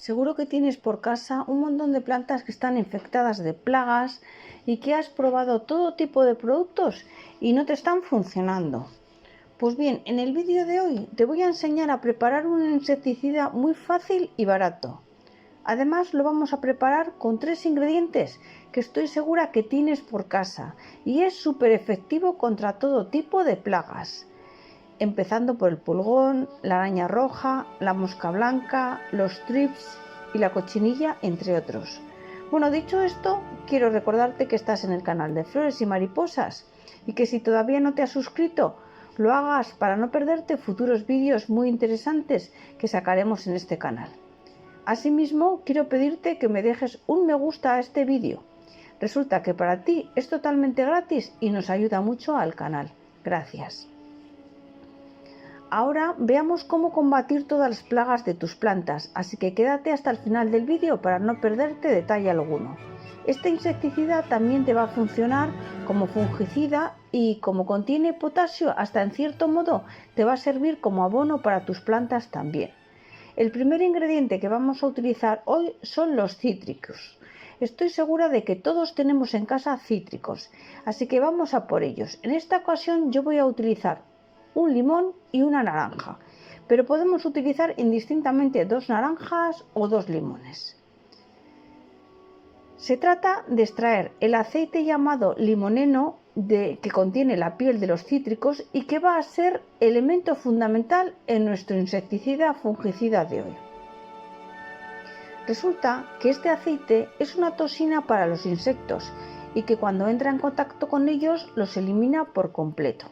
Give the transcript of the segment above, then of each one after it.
Seguro que tienes por casa un montón de plantas que están infectadas de plagas y que has probado todo tipo de productos y no te están funcionando. Pues bien, en el vídeo de hoy te voy a enseñar a preparar un insecticida muy fácil y barato. Además lo vamos a preparar con 3 ingredientes que estoy segura que tienes por casa y es súper efectivo contra todo tipo de plagas. Empezando por el pulgón, la araña roja, la mosca blanca, los thrips y la cochinilla, entre otros. Bueno, dicho esto, quiero recordarte que estás en el canal de Flores y Mariposas y que si todavía no te has suscrito, lo hagas para no perderte futuros vídeos muy interesantes que sacaremos en este canal. Asimismo, quiero pedirte que me dejes un me gusta a este vídeo. Resulta que para ti es totalmente gratis y nos ayuda mucho al canal. Gracias. Ahora veamos cómo combatir todas las plagas de tus plantas, así que quédate hasta el final del vídeo para no perderte detalle alguno. Este insecticida también te va a funcionar como fungicida y como contiene potasio, hasta en cierto modo te va a servir como abono para tus plantas también. El primer ingrediente que vamos a utilizar hoy son los cítricos. Estoy segura de que todos tenemos en casa cítricos, así que vamos a por ellos. En esta ocasión yo voy a utilizar un limón y una naranja, pero podemos utilizar indistintamente 2 naranjas o 2 limones. Se trata de extraer el aceite llamado limoneno que contiene la piel de los cítricos y que va a ser elemento fundamental en nuestro insecticida fungicida de hoy. Resulta que este aceite es una toxina para los insectos y que cuando entra en contacto con ellos los elimina por completo.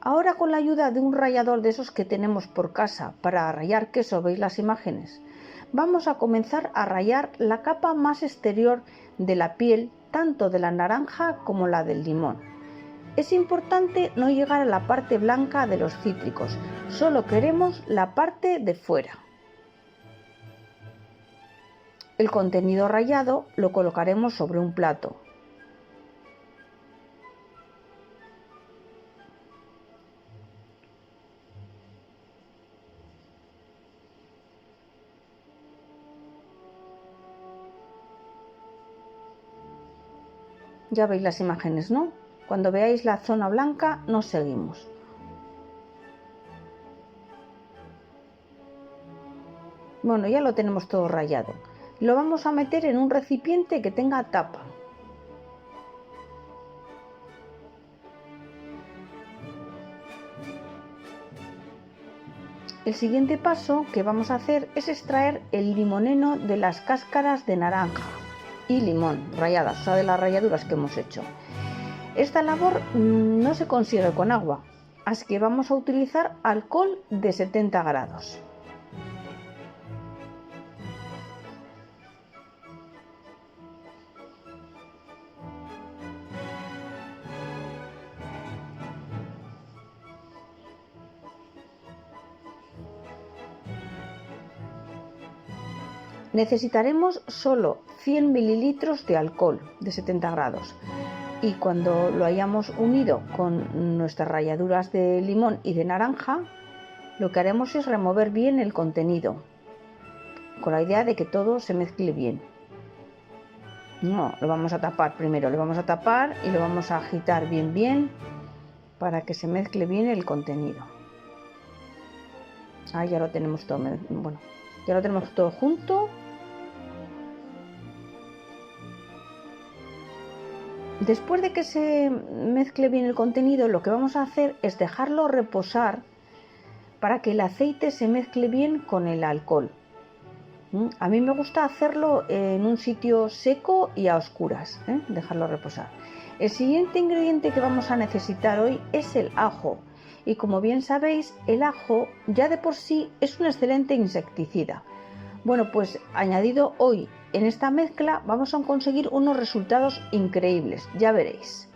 Ahora, con la ayuda de un rallador de esos que tenemos por casa para rallar queso, veis las imágenes, vamos a comenzar a rallar la capa más exterior de la piel, tanto de la naranja como la del limón. Es importante no llegar a la parte blanca de los cítricos, solo queremos la parte de fuera. El contenido rallado lo colocaremos sobre un plato. Ya veis las imágenes, ¿no? Cuando veáis la zona blanca, nos seguimos. Bueno, ya lo tenemos todo rallado. Lo vamos a meter en un recipiente que tenga tapa. El siguiente paso que vamos a hacer es extraer el limoneno de las cáscaras de naranja y limón ralladas, o sea, de las ralladuras que hemos hecho. Esta labor no se consigue con agua, así que vamos a utilizar alcohol de 70 grados. Necesitaremos solo 100 mililitros de alcohol de 70 grados y cuando lo hayamos unido con nuestras ralladuras de limón y de naranja, lo que haremos es remover bien el contenido con la idea de que todo se mezcle bien. No, lo vamos a tapar primero, lo vamos a tapar y lo vamos a agitar bien para que se mezcle bien el contenido. Ahí ya lo tenemos todo, bueno, ya lo tenemos todo junto. Después de que se mezcle bien el contenido, lo que vamos a hacer es dejarlo reposar para que el aceite se mezcle bien con el alcohol. A mí me gusta hacerlo en un sitio seco y a oscuras, dejarlo reposar. El siguiente ingrediente que vamos a necesitar hoy es el ajo. Y como bien sabéis, el ajo ya de por sí es un excelente insecticida. Bueno, pues añadido hoy en esta mezcla vamos a conseguir unos resultados increíbles, ya veréis.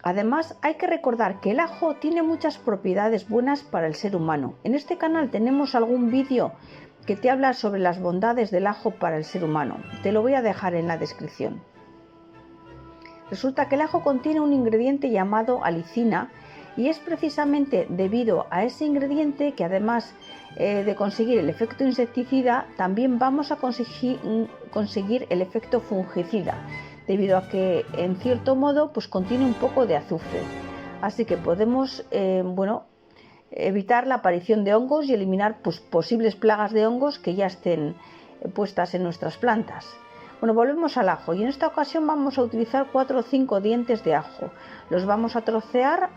Además, hay que recordar que el ajo tiene muchas propiedades buenas para el ser humano. En este canal tenemos algún vídeo que te habla sobre las bondades del ajo para el ser humano. Te lo voy a dejar en la descripción. Resulta que el ajo contiene un ingrediente llamado alicina y es precisamente debido a ese ingrediente que, además de conseguir el efecto insecticida, también vamos a conseguir el efecto fungicida, debido a que en cierto modo pues contiene un poco de azufre. Así que podemos evitar la aparición de hongos y eliminar pues, posibles plagas de hongos que ya estén puestas en nuestras plantas. Bueno, volvemos al ajo y en esta ocasión vamos a utilizar 4 o 5 dientes de ajo. Los vamos a trocear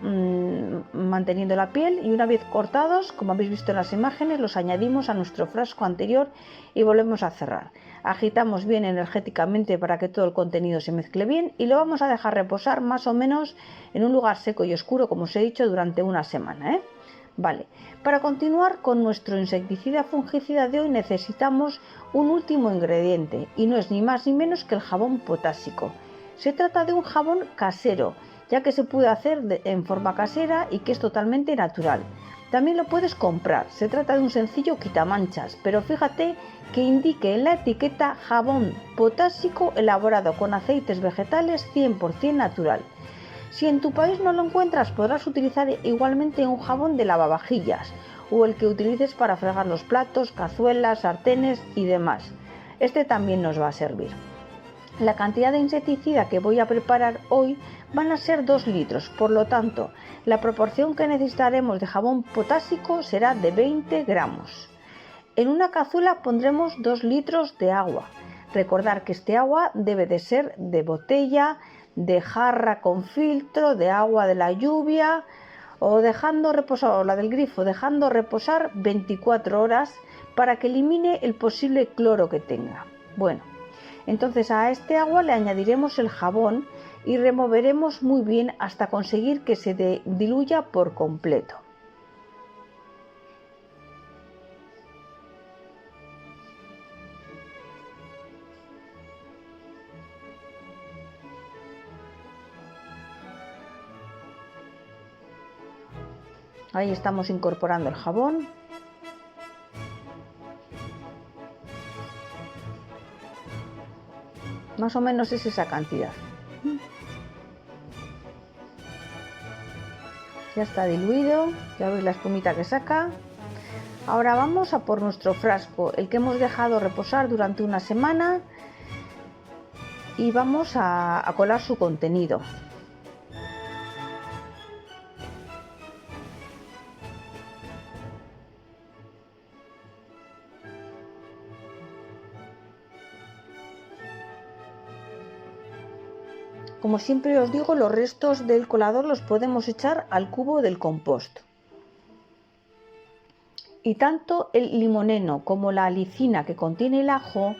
manteniendo la piel y una vez cortados, como habéis visto en las imágenes, los añadimos a nuestro frasco anterior y volvemos a cerrar. Agitamos bien energéticamente para que todo el contenido se mezcle bien y lo vamos a dejar reposar más o menos en un lugar seco y oscuro, como os he dicho, durante una semana, Vale, para continuar con nuestro insecticida fungicida de hoy necesitamos un último ingrediente y no es ni más ni menos que el jabón potásico. Se trata de un jabón casero, ya que se puede hacer en forma casera y que es totalmente natural. También lo puedes comprar, se trata de un sencillo quitamanchas, pero fíjate que indique en la etiqueta jabón potásico elaborado con aceites vegetales 100% natural. Si en tu país no lo encuentras, podrás utilizar igualmente un jabón de lavavajillas o el que utilices para fregar los platos, cazuelas, sartenes y demás. Este también nos va a servir. La cantidad de insecticida que voy a preparar hoy van a ser 2 litros, por lo tanto, la proporción que necesitaremos de jabón potásico será de 20 gramos. En una cazuela pondremos 2 litros de agua. Recordar que este agua debe de ser de botella, de jarra con filtro, de agua de la lluvia o dejando reposar, o la del grifo, dejando reposar 24 horas para que elimine el posible cloro que tenga. Bueno, entonces a este agua le añadiremos el jabón y removeremos muy bien hasta conseguir que se diluya por completo. Ahí estamos incorporando el jabón. Más o menos es esa cantidad. Ya está diluido, ya veis la espumita que saca. Ahora vamos a por nuestro frasco, el que hemos dejado reposar durante una semana, y vamos a colar su contenido. Como siempre os digo, los restos del colador los podemos echar al cubo del compost. Y tanto el limoneno como la alicina que contiene el ajo,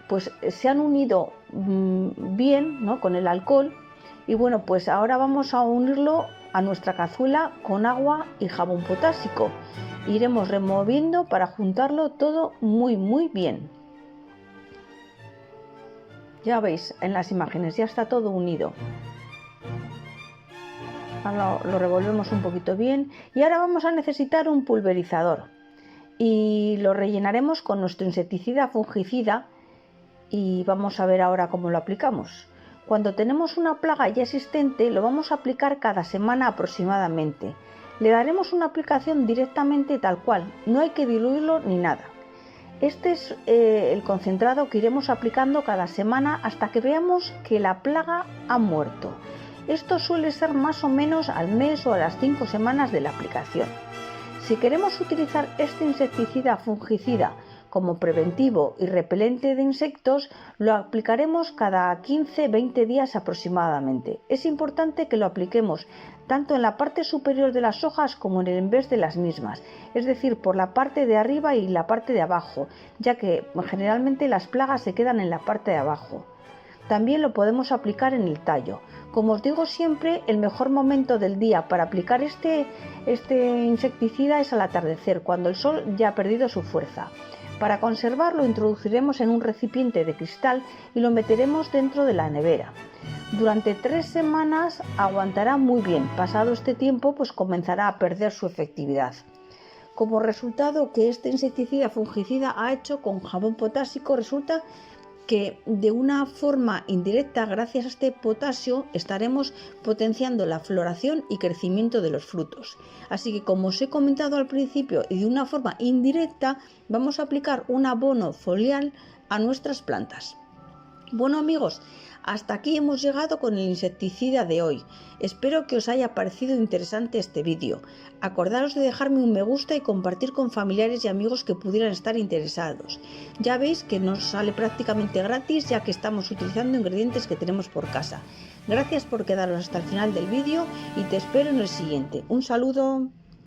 pues se han unido bien, ¿no?, con el alcohol. Y bueno, pues ahora vamos a unirlo a nuestra cazuela con agua y jabón potásico. Iremos removiendo para juntarlo todo muy bien. Ya veis en las imágenes, ya está todo unido. Ahora lo revolvemos un poquito bien y ahora vamos a necesitar un pulverizador y lo rellenaremos con nuestro insecticida fungicida y vamos a ver ahora cómo lo aplicamos. Cuando tenemos una plaga ya existente lo vamos a aplicar cada semana aproximadamente. Le daremos una aplicación directamente tal cual, no hay que diluirlo ni nada. Este es el concentrado que iremos aplicando cada semana hasta que veamos que la plaga ha muerto. Esto suele ser más o menos al mes o a las 5 semanas de la aplicación. Si queremos utilizar este insecticida fungicida como preventivo y repelente de insectos, lo aplicaremos cada 15-20 días aproximadamente. Es importante que lo apliquemos tanto en la parte superior de las hojas como en el envés de las mismas, es decir, por la parte de arriba y la parte de abajo, ya que generalmente las plagas se quedan en la parte de abajo. También lo podemos aplicar en el tallo. Como os digo siempre, el mejor momento del día para aplicar este insecticida es al atardecer, cuando el sol ya ha perdido su fuerza. Para conservarlo lo introduciremos en un recipiente de cristal y lo meteremos dentro de la nevera. Durante 3 semanas aguantará muy bien. Pasado este tiempo, pues comenzará a perder su efectividad. Como resultado que este insecticida fungicida ha hecho con jabón potásico, resulta que de una forma indirecta, gracias a este potasio, estaremos potenciando la floración y crecimiento de los frutos. Así que, como os he comentado al principio, y de una forma indirecta, vamos a aplicar un abono foliar a nuestras plantas. Bueno amigos, hasta aquí hemos llegado con el insecticida de hoy. Espero que os haya parecido interesante este vídeo. Acordaros de dejarme un me gusta y compartir con familiares y amigos que pudieran estar interesados. Ya veis que nos sale prácticamente gratis, ya que estamos utilizando ingredientes que tenemos por casa. Gracias por quedaros hasta el final del vídeo y te espero en el siguiente. Un saludo.